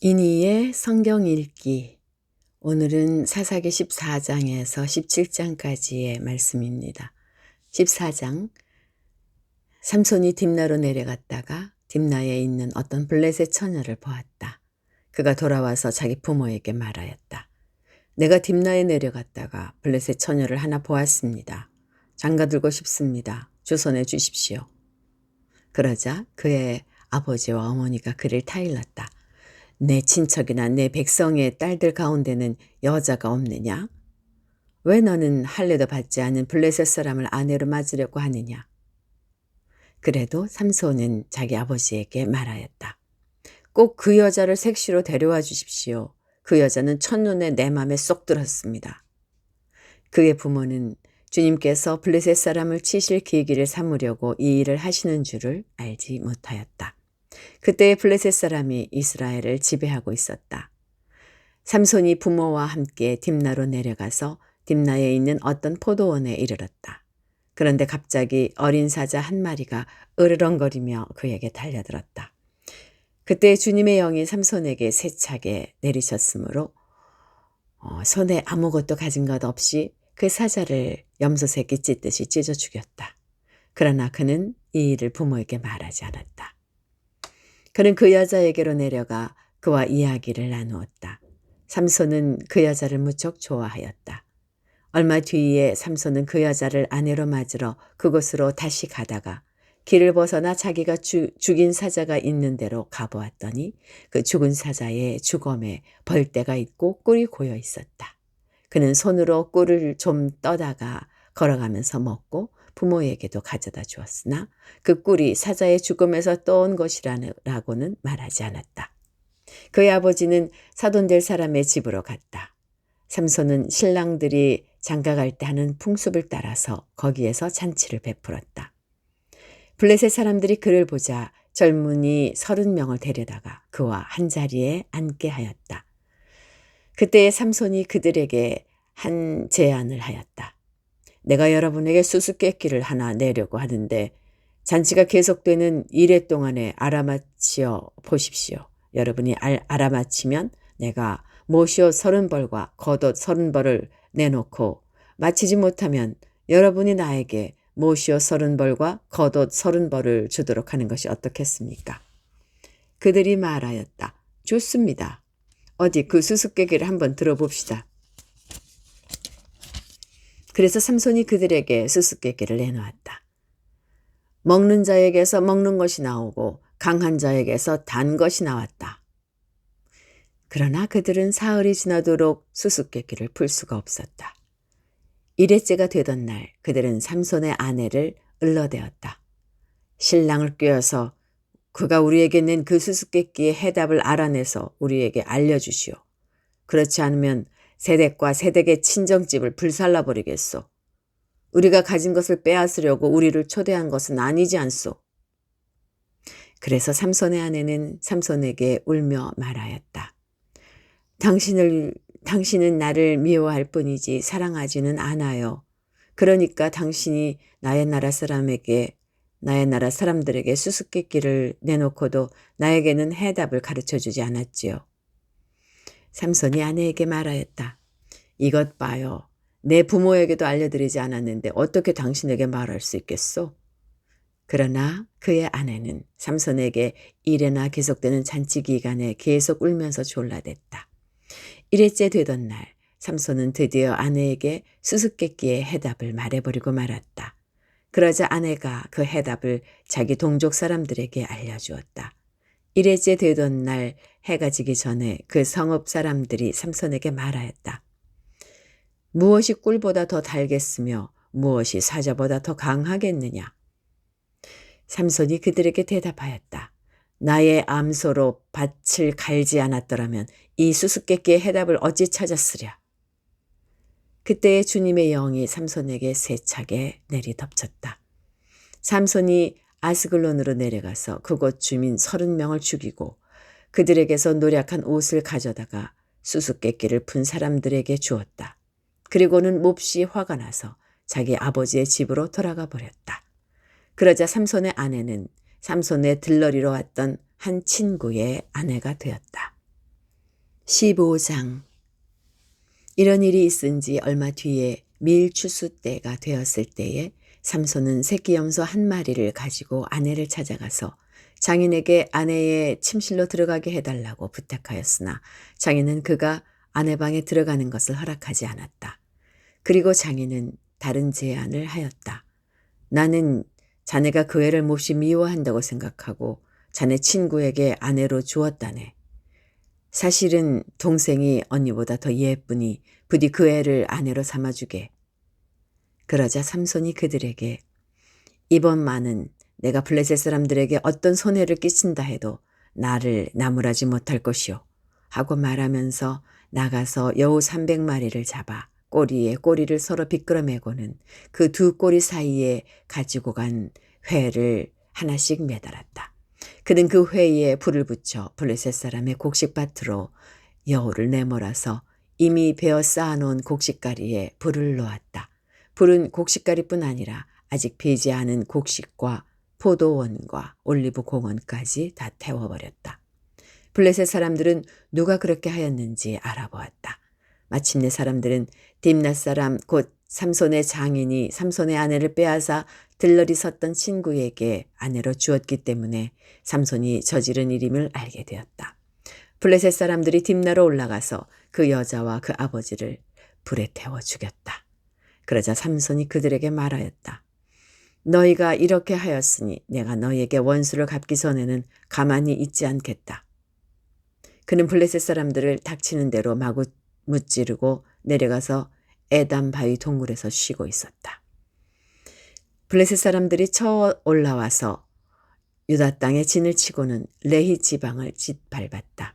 이니의 성경 읽기. 오늘은 사사기 14장에서 17장까지의 말씀입니다. 14장. 삼손이 딥나로 내려갔다가 딥나에 있는 어떤 블레셋 처녀를 보았다. 그가 돌아와서 자기 부모에게 말하였다. 내가 딥나에 내려갔다가 블레셋 처녀를 하나 보았습니다. 장가들고 싶습니다. 주선해 주십시오. 그러자 그의 아버지와 어머니가 그를 타일렀다. 내 친척이나 내 백성의 딸들 가운데는 여자가 없느냐? 왜 너는 할례도 받지 않은 블레셋 사람을 아내로 맞으려고 하느냐? 그래도 삼손은 자기 아버지에게 말하였다. 꼭 그 여자를 색시로 데려와 주십시오. 그 여자는 첫눈에 내 맘에 쏙 들었습니다. 그의 부모는 주님께서 블레셋 사람을 치실 계기를 삼으려고 이 일을 하시는 줄을 알지 못하였다. 그때의 블레셋 사람이 이스라엘을 지배하고 있었다. 삼손이 부모와 함께 딥나로 내려가서 딥나에 있는 어떤 포도원에 이르렀다. 그런데 갑자기 어린 사자 한 마리가 으르렁거리며 그에게 달려들었다. 그때 주님의 영이 삼손에게 세차게 내리셨으므로 손에 아무것도 가진 것 없이 그 사자를 염소새끼 찢듯이 찢어 죽였다. 그러나 그는 이 일을 부모에게 말하지 않았다. 그는 그 여자에게로 내려가 그와 이야기를 나누었다. 삼손은 그 여자를 무척 좋아하였다. 얼마 뒤에 삼손은 그 여자를 아내로 맞으러 그곳으로 다시 가다가 길을 벗어나 자기가 죽인 사자가 있는 데로 가보았더니 그 죽은 사자의 주검에 벌떼가 있고 꿀이 고여 있었다. 그는 손으로 꿀을 좀 떠다가 걸어가면서 먹고 부모에게도 가져다 주었으나 그 꿀이 사자의 죽음에서 떠온 것이라고는 말하지 않았다. 그의 아버지는 사돈될 사람의 집으로 갔다. 삼손은 신랑들이 장가갈 때 하는 풍습을 따라서 거기에서 잔치를 베풀었다. 블레셋 사람들이 그를 보자 젊은이 30명을 데려다가 그와 한자리에 앉게 하였다. 그때 삼손이 그들에게 한 제안을 하였다. 내가 여러분에게 수수께끼를 하나 내려고 하는데 잔치가 계속되는 이래 동안에 알아맞혀 보십시오. 여러분이 알아맞히면 내가 모시옷 30벌과 겉옷 30벌을 내놓고 마치지 못하면 여러분이 나에게 모시옷 30벌과 겉옷 30벌을 주도록 하는 것이 어떻겠습니까? 그들이 말하였다. 좋습니다. 어디 그 수수께끼를 한번 들어봅시다. 그래서 삼손이 그들에게 수수께끼를 내놓았다. 먹는 자에게서 먹는 것이 나오고 강한 자에게서 단 것이 나왔다. 그러나 그들은 사흘이 지나도록 수수께끼를 풀 수가 없었다. 일회째가 되던 날 그들은 삼손의 아내를 을러대었다. 신랑을 꾀어서 그가 우리에게 낸 그 수수께끼의 해답을 알아내서 우리에게 알려주시오. 그렇지 않으면 세댁과 세댁의 친정집을 불살라버리겠소. 우리가 가진 것을 빼앗으려고 우리를 초대한 것은 아니지 않소. 그래서 삼손의 아내는 삼손에게 울며 말하였다. 당신은 나를 미워할 뿐이지 사랑하지는 않아요. 그러니까 당신이 나의 나라 사람들에게 수수께끼를 내놓고도 나에게는 해답을 가르쳐주지 않았지요. 삼손이 아내에게 말하였다. 이것 봐요. 내 부모에게도 알려드리지 않았는데 어떻게 당신에게 말할 수 있겠소? 그러나 그의 아내는 삼손에게 일회나 계속되는 잔치 기간에 계속 울면서 졸라댔다. 1회째 되던 날 삼손은 드디어 아내에게 수수께끼의 해답을 말해버리고 말았다. 그러자 아내가 그 해답을 자기 동족 사람들에게 알려주었다. 1회째 되던 날 해가 지기 전에 그 성읍 사람들이 삼손에게 말하였다. 무엇이 꿀보다 더 달겠으며 무엇이 사자보다 더 강하겠느냐? 삼손이 그들에게 대답하였다. 나의 암소로 밭을 갈지 않았더라면 이 수수께끼의 해답을 어찌 찾았으랴. 그때에 주님의 영이 삼손에게 세차게 내리덮쳤다. 삼손이 아스글론으로 내려가서 그곳 주민 30명을 죽이고 그들에게서 노략한 옷을 가져다가 수수께끼를 푼 사람들에게 주었다. 그리고는 몹시 화가 나서 자기 아버지의 집으로 돌아가 버렸다. 그러자 삼손의 아내는 삼손의 들러리로 왔던 한 친구의 아내가 되었다. 15장. 이런 일이 있은 지 얼마 뒤에 밀추수 때가 되었을 때에 삼손은 새끼 염소 한 마리를 가지고 아내를 찾아가서 장인에게 아내의 침실로 들어가게 해달라고 부탁하였으나 장인은 그가 아내 방에 들어가는 것을 허락하지 않았다. 그리고 장인은 다른 제안을 하였다. 나는 자네가 그 애를 몹시 미워한다고 생각하고 자네 친구에게 아내로 주었다네. 사실은 동생이 언니보다 더 예쁘니 부디 그 애를 아내로 삼아주게. 그러자 삼손이 그들에게 이번만은 내가 블레셋 사람들에게 어떤 손해를 끼친다 해도 나를 나무라지 못할 것이오 하고 말하면서 나가서 여우 300마리를 잡아 꼬리에 꼬리를 서로 비끄러매고는 그 두 꼬리 사이에 가지고 간 회를 하나씩 매달았다. 그는 그 회에 불을 붙여 블레셋 사람의 곡식밭으로 여우를 내몰아서 이미 베어 쌓아놓은 곡식가리에 불을 놓았다. 불은 곡식가리뿐 아니라 아직 배지 않은 곡식과 포도원과 올리브 공원까지 다 태워버렸다. 블레셋 사람들은 누가 그렇게 하였는지 알아보았다. 마침내 사람들은 딥낫 사람 곧 삼손의 장인이 삼손의 아내를 빼앗아 들러리 섰던 친구에게 아내로 주었기 때문에 삼손이 저지른 일임을 알게 되었다. 블레셋 사람들이 딥나로 올라가서 그 여자와 그 아버지를 불에 태워 죽였다. 그러자 삼손이 그들에게 말하였다. 너희가 이렇게 하였으니 내가 너희에게 원수를 갚기 전에는 가만히 있지 않겠다. 그는 블레셋 사람들을 닥치는 대로 마구 무찌르고 내려가서 에담 바위 동굴에서 쉬고 있었다. 블레셋 사람들이 쳐 올라와서 유다 땅에 진을 치고는 레히 지방을 짓밟았다.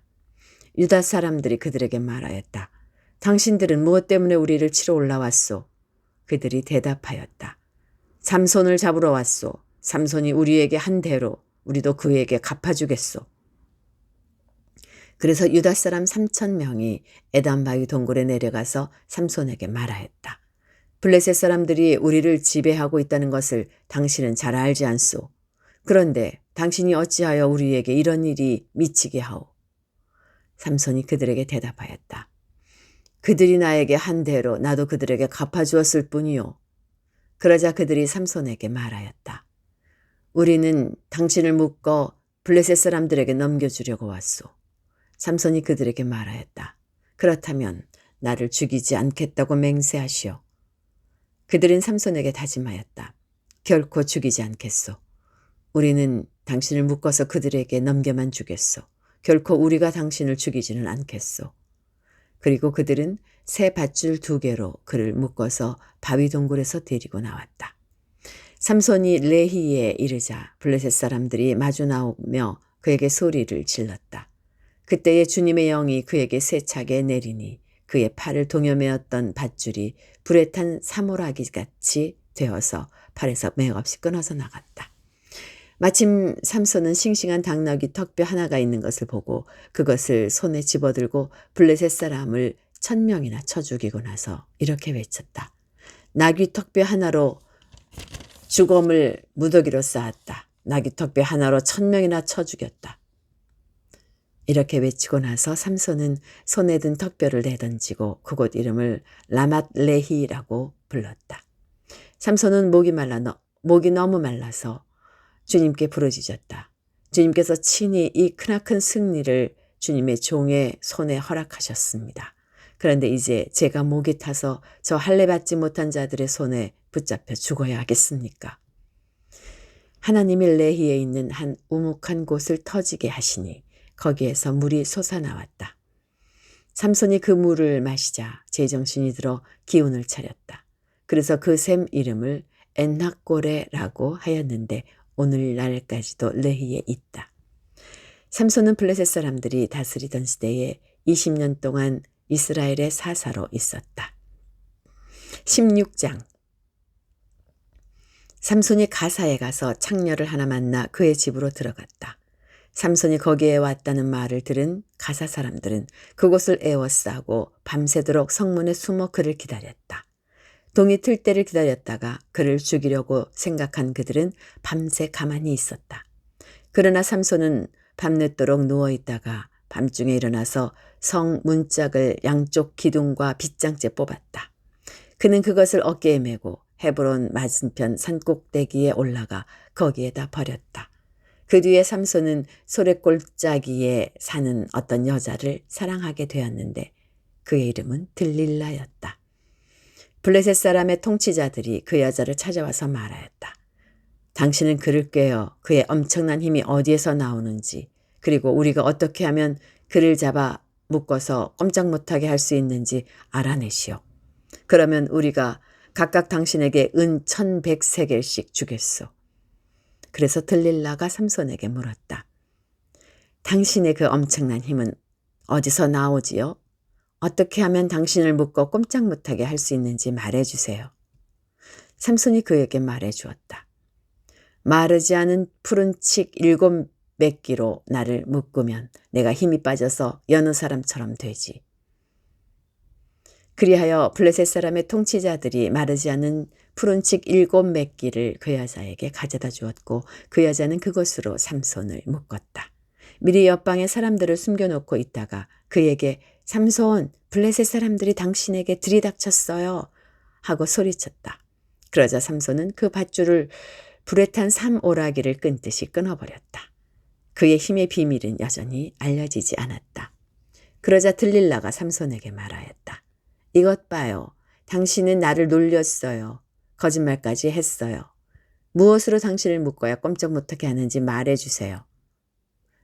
유다 사람들이 그들에게 말하였다. 당신들은 무엇 때문에 우리를 치러 올라왔소? 그들이 대답하였다. 삼손을 잡으러 왔소. 삼손이 우리에게 한 대로 우리도 그에게 갚아주겠소. 그래서 유다 사람 3,000명이 에담 바위 동굴에 내려가서 삼손에게 말하였다. 블레셋 사람들이 우리를 지배하고 있다는 것을 당신은 잘 알지 않소. 그런데 당신이 어찌하여 우리에게 이런 일이 미치게 하오? 삼손이 그들에게 대답하였다. 그들이 나에게 한 대로 나도 그들에게 갚아주었을 뿐이요. 그러자 그들이 삼손에게 말하였다. 우리는 당신을 묶어 블레셋 사람들에게 넘겨주려고 왔소. 삼손이 그들에게 말하였다. 그렇다면 나를 죽이지 않겠다고 맹세하시오. 그들은 삼손에게 다짐하였다. 결코 죽이지 않겠소. 우리는 당신을 묶어서 그들에게 넘겨만 주겠소. 결코 우리가 당신을 죽이지는 않겠소. 그리고 그들은 새 밧줄 2개로 그를 묶어서 바위 동굴에서 데리고 나왔다. 삼손이 레히에 이르자 블레셋 사람들이 마주 나오며 그에게 소리를 질렀다. 그때에 주님의 영이 그에게 세차게 내리니 그의 팔을 동여매었던 밧줄이 불에 탄 사모라기같이 되어서 팔에서 맥없이 끊어서 나갔다. 마침 삼손은 싱싱한 닭나귀 턱뼈 하나가 있는 것을 보고 그것을 손에 집어들고 블레셋 사람을 1,000명이나 쳐 죽이고 나서 이렇게 외쳤다. 나귀 턱뼈 하나로 주검을 무더기로 쌓았다. 나귀 턱뼈 하나로 1,000명이나 쳐 죽였다. 이렇게 외치고 나서 삼손은 손에 든 턱뼈를 내던지고 그곳 이름을 라맛레히라고 불렀다. 삼손은 목이 너무 말라서 주님께 부르짖었다. 주님께서 친히 이 크나큰 승리를 주님의 종의 손에 허락하셨습니다. 그런데 이제 제가 목이 타서 저 할례 받지 못한 자들의 손에 붙잡혀 죽어야 하겠습니까? 하나님이 레히에 있는 한 우묵한 곳을 터지게 하시니 거기에서 물이 솟아나왔다. 삼손이 그 물을 마시자 제정신이 들어 기운을 차렸다. 그래서 그 샘 이름을 엔학고레라고 하였는데 오늘날까지도 레히에 있다. 삼손은 블레셋 사람들이 다스리던 시대에 20년 동안 이스라엘의 사사로 있었다. 16장. 삼손이 가사에 가서 창녀를 하나 만나 그의 집으로 들어갔다. 삼손이 거기에 왔다는 말을 들은 가사 사람들은 그곳을 에워싸고 밤새도록 성문에 숨어 그를 기다렸다. 동이 틀 때를 기다렸다가 그를 죽이려고 생각한 그들은 밤새 가만히 있었다. 그러나 삼손은 밤늦도록 누워있다가 밤중에 일어나서 성 문짝을 양쪽 기둥과 빗장째 뽑았다. 그는 그것을 어깨에 메고 헤브론 맞은편 산꼭대기에 올라가 거기에다 버렸다. 그 뒤에 삼손은 소래골짜기에 사는 어떤 여자를 사랑하게 되었는데 그의 이름은 들릴라였다. 블레셋 사람의 통치자들이 그 여자를 찾아와서 말하였다. 당신은 그를 꿰어 그의 엄청난 힘이 어디에서 나오는지, 그리고 우리가 어떻게 하면 그를 잡아 묶어서 꼼짝 못하게 할 수 있는지 알아내시오. 그러면 우리가 각각 당신에게 은 1100세겔씩 주겠소. 그래서 들릴라가 삼손에게 물었다. 당신의 그 엄청난 힘은 어디서 나오지요? 어떻게 하면 당신을 묶어 꼼짝 못하게 할 수 있는지 말해주세요. 삼손이 그에게 말해주었다. 마르지 않은 푸른 칡 7매끼로 나를 묶으면 내가 힘이 빠져서 여느 사람처럼 되지. 그리하여 블레셋 사람의 통치자들이 마르지 않은 푸른 칡 7매끼를 그 여자에게 가져다 주었고 그 여자는 그것으로 삼손을 묶었다. 미리 옆방에 사람들을 숨겨놓고 있다가 그에게 삼손, 블레셋 사람들이 당신에게 들이닥쳤어요 하고 소리쳤다. 그러자 삼손은 그 밧줄을 불에 탄 삼오라기를 끈듯이 끊어버렸다. 그의 힘의 비밀은 여전히 알려지지 않았다. 그러자 들릴라가 삼손에게 말하였다. 이것 봐요. 당신은 나를 놀렸어요. 거짓말까지 했어요. 무엇으로 당신을 묶어야 꼼짝 못하게 하는지 말해주세요.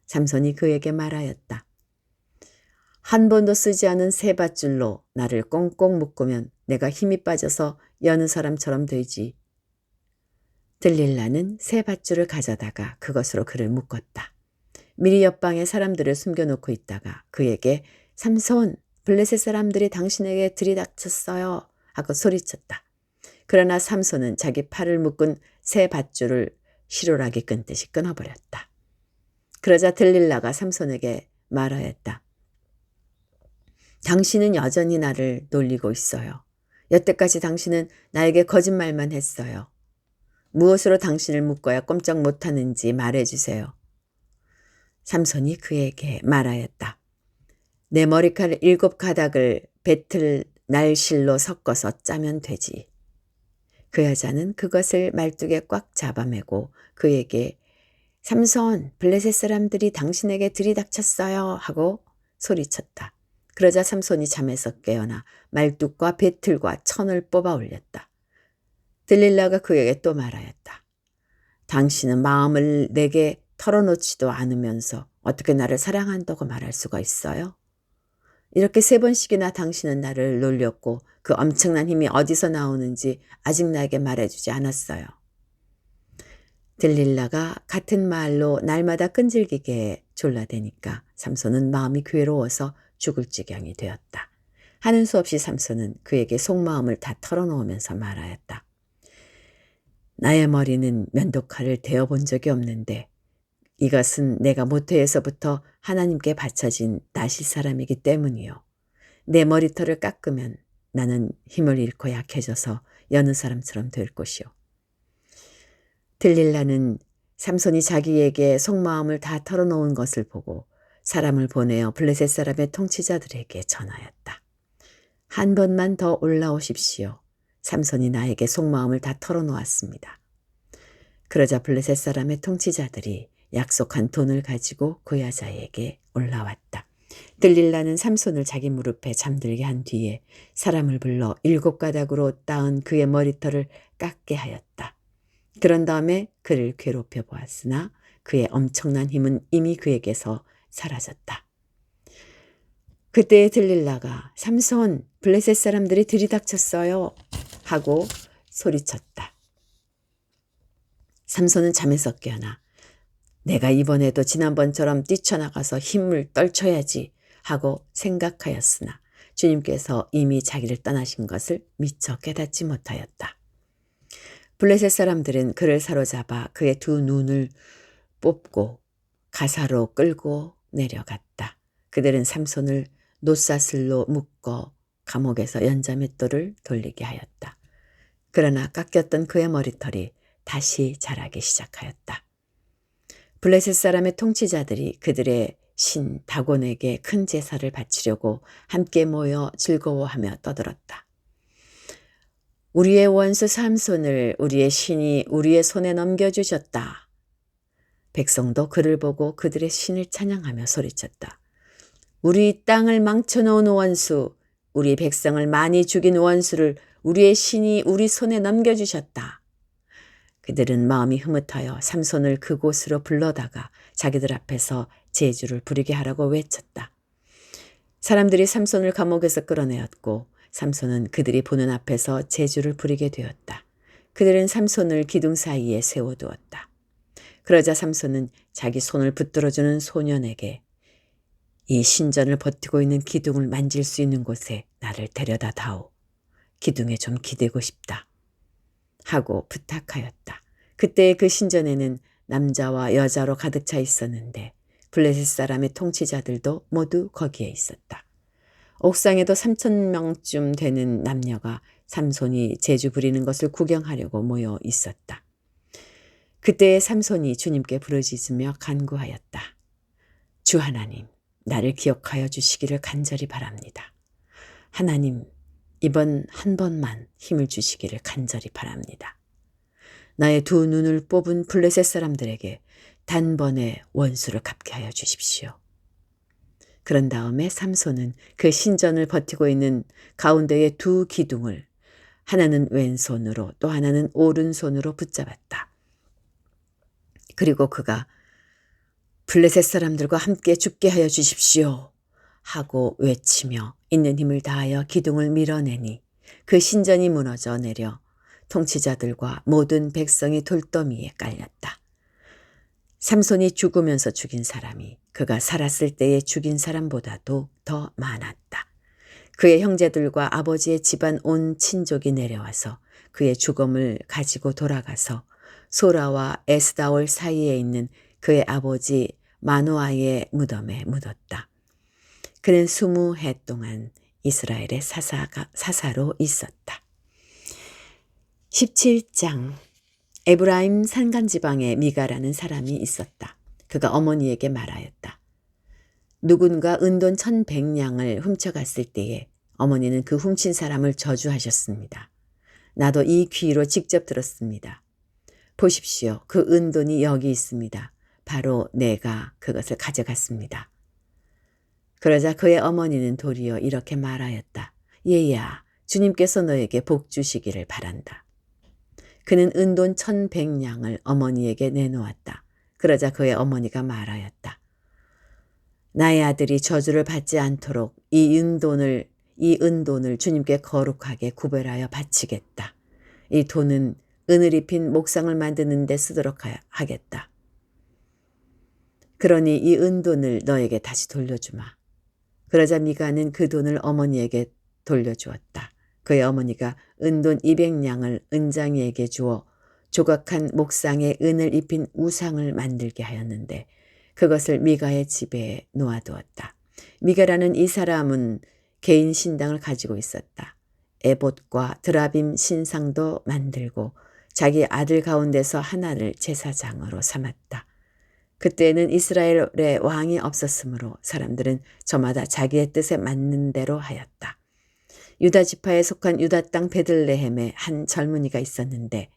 삼손이 그에게 말하였다. 한 번도 쓰지 않은 새 밧줄로 나를 꽁꽁 묶으면 내가 힘이 빠져서 여느 사람처럼 되지. 들릴라는 새 밧줄을 가져다가 그것으로 그를 묶었다. 미리 옆방에 사람들을 숨겨놓고 있다가 그에게 삼손, 블레셋 사람들이 당신에게 들이닥쳤어요 하고 소리쳤다. 그러나 삼손은 자기 팔을 묶은 새 밧줄을 시로라기 끈듯이 끊어버렸다. 그러자 들릴라가 삼손에게 말하였다. 당신은 여전히 나를 놀리고 있어요. 여태까지 당신은 나에게 거짓말만 했어요. 무엇으로 당신을 묶어야 꼼짝 못하는지 말해주세요. 삼손이 그에게 말하였다. 내 머리칼 7가닥을 배틀 날실로 섞어서 짜면 되지. 그 여자는 그것을 말뚝에 꽉 잡아매고 그에게 삼손, 블레셋 사람들이 당신에게 들이닥쳤어요 하고 소리쳤다. 그러자 삼손이 잠에서 깨어나 말뚝과 배틀과 천을 뽑아 올렸다. 들릴라가 그에게 또 말하였다. 당신은 마음을 내게 털어놓지도 않으면서 어떻게 나를 사랑한다고 말할 수가 있어요? 이렇게 3번씩이나 당신은 나를 놀렸고 그 엄청난 힘이 어디서 나오는지 아직 나에게 말해주지 않았어요. 들릴라가 같은 말로 날마다 끈질기게 졸라대니까 삼손은 마음이 괴로워서 죽을 지경이 되었다. 하는 수 없이 삼손은 그에게 속마음을 다 털어놓으면서 말하였다. 나의 머리는 면도칼을 대어본 적이 없는데 이것은 내가 모태에서부터 하나님께 바쳐진 나실 사람이기 때문이요. 내 머리털을 깎으면 나는 힘을 잃고 약해져서 여느 사람처럼 될 것이요. 들릴라는 삼손이 자기에게 속마음을 다 털어놓은 것을 보고 사람을 보내어 블레셋 사람의 통치자들에게 전하였다. 한 번만 더 올라오십시오. 삼손이 나에게 속마음을 다 털어놓았습니다. 그러자 블레셋 사람의 통치자들이 약속한 돈을 가지고 그 여자에게 올라왔다. 들릴라는 삼손을 자기 무릎에 잠들게 한 뒤에 사람을 불러 7가닥으로 따은 그의 머리털을 깎게 하였다. 그런 다음에 그를 괴롭혀 보았으나 그의 엄청난 힘은 이미 그에게서 사라졌다. 그때 들릴라가 삼손, 블레셋 사람들이 들이닥쳤어요 하고 소리쳤다. 삼손은 잠에서 깨어나 내가 이번에도 지난번처럼 뛰쳐나가서 힘을 떨쳐야지 하고 생각하였으나 주님께서 이미 자기를 떠나신 것을 미처 깨닫지 못하였다. 블레셋 사람들은 그를 사로잡아 그의 2 눈을 뽑고 가사로 끌고 내려갔다. 그들은 삼손을 놋사슬로 묶어 감옥에서 연자맷돌을 돌리게 하였다. 그러나 깎였던 그의 머리털이 다시 자라기 시작하였다. 블레셋 사람의 통치자들이 그들의 신 다곤에게 큰 제사를 바치려고 함께 모여 즐거워하며 떠들었다. 우리의 원수 삼손을 우리의 신이 우리의 손에 넘겨주셨다. 백성도 그를 보고 그들의 신을 찬양하며 소리쳤다. 우리 땅을 망쳐놓은 원수, 우리 백성을 많이 죽인 원수를 우리의 신이 우리 손에 넘겨주셨다. 그들은 마음이 흐뭇하여 삼손을 그곳으로 불러다가 자기들 앞에서 제주를 부리게 하라고 외쳤다. 사람들이 삼손을 감옥에서 끌어내었고 삼손은 그들이 보는 앞에서 제주를 부리게 되었다. 그들은 삼손을 기둥 사이에 세워두었다. 그러자 삼손은 자기 손을 붙들어주는 소년에게 이 신전을 버티고 있는 기둥을 만질 수 있는 곳에 나를 데려다 다오. 기둥에 좀 기대고 싶다. 하고 부탁하였다. 그때 그 신전에는 남자와 여자로 가득 차 있었는데 블레셋 사람의 통치자들도 모두 거기에 있었다. 옥상에도 3,000명쯤 되는 남녀가 삼손이 제주 부리는 것을 구경하려고 모여 있었다. 그때 삼손이 주님께 부르짖으며 간구하였다. 주 하나님, 나를 기억하여 주시기를 간절히 바랍니다. 하나님, 이번 한 번만 힘을 주시기를 간절히 바랍니다. 나의 두 눈을 뽑은 블레셋 사람들에게 단번에 원수를 갚게 하여 주십시오. 그런 다음에 삼손은 그 신전을 버티고 있는 가운데의 두 기둥을 하나는 왼손으로 또 하나는 오른손으로 붙잡았다. 그리고 그가 블레셋 사람들과 함께 죽게 하여 주십시오 하고 외치며 있는 힘을 다하여 기둥을 밀어내니 그 신전이 무너져 내려 통치자들과 모든 백성이 돌더미에 깔렸다. 삼손이 죽으면서 죽인 사람이 그가 살았을 때에 죽인 사람보다도 더 많았다. 그의 형제들과 아버지의 집안 온 친족이 내려와서 그의 죽음을 가지고 돌아가서 소라와 에스다올 사이에 있는 그의 아버지 마노아의 무덤에 묻었다. 그는 20해 동안 이스라엘의 사사로 있었다. 17장 에브라임 산간지방에 미가라는 사람이 있었다. 그가 어머니에게 말하였다. 누군가 은돈 1,100냥을 훔쳐갔을 때에 어머니는 그 훔친 사람을 저주하셨습니다. 나도 이 귀로 직접 들었습니다. 보십시오. 그 은돈이 여기 있습니다. 바로 내가 그것을 가져갔습니다. 그러자 그의 어머니는 도리어 이렇게 말하였다. 얘야, 주님께서 너에게 복 주시기를 바란다. 그는 은돈 1,100냥을 어머니에게 내놓았다. 그러자 그의 어머니가 말하였다. 나의 아들이 저주를 받지 않도록 이 은돈을 주님께 거룩하게 구별하여 바치겠다. 이 돈은 은을 입힌 목상을 만드는 데 쓰도록 하겠다. 그러니 이 은돈을 너에게 다시 돌려주마. 그러자 미가는 그 돈을 어머니에게 돌려주었다. 그의 어머니가 은돈 200냥을 은장이에게 주어 조각한 목상에 은을 입힌 우상을 만들게 하였는데 그것을 미가의 집에 놓아두었다. 미가라는 이 사람은 개인 신당을 가지고 있었다. 에봇과 드라빔 신상도 만들고 자기 아들 가운데서 하나를 제사장으로 삼았다. 그때는 이스라엘에 왕이 없었으므로 사람들은 저마다 자기의 뜻에 맞는 대로 하였다. 유다 지파에 속한 유다 땅 베들레헴에 한 젊은이가 있었는데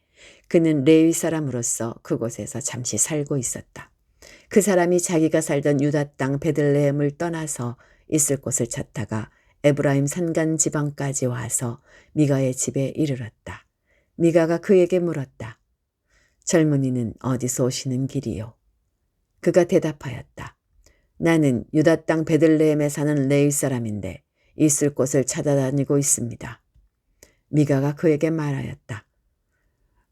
그는 레위 사람으로서 그곳에서 잠시 살고 있었다. 그 사람이 자기가 살던 유다 땅 베들레헴을 떠나서 있을 곳을 찾다가 에브라임 산간 지방까지 와서 미가의 집에 이르렀다. 미가가 그에게 물었다. 젊은이는 어디서 오시는 길이요? 그가 대답하였다. 나는 유다 땅 베들레헴에 사는 레위 사람인데 있을 곳을 찾아다니고 있습니다. 미가가 그에게 말하였다.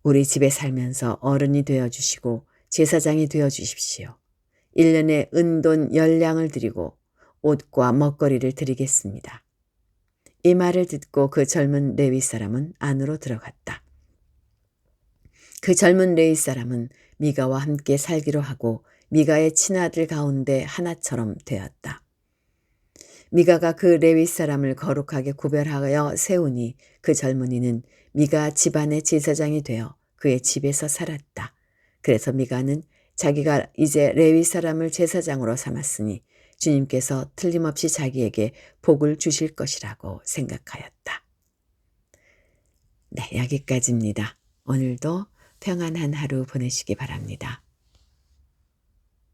우리 집에 살면서 어른이 되어주시고 제사장이 되어주십시오. 1년에 은돈 10냥을 드리고 옷과 먹거리를 드리겠습니다. 이 말을 듣고 그 젊은 레위 사람은 안으로 들어갔다. 그 젊은 레위 사람은 미가와 함께 살기로 하고 미가의 친아들 가운데 하나처럼 되었다. 미가가 그 레위 사람을 거룩하게 구별하여 세우니 그 젊은이는 미가 집안의 제사장이 되어 그의 집에서 살았다. 그래서 미가는 자기가 이제 레위 사람을 제사장으로 삼았으니 주님께서 틀림없이 자기에게 복을 주실 것이라고 생각하였다. 네, 여기까지입니다. 오늘도 평안한 하루 보내시기 바랍니다.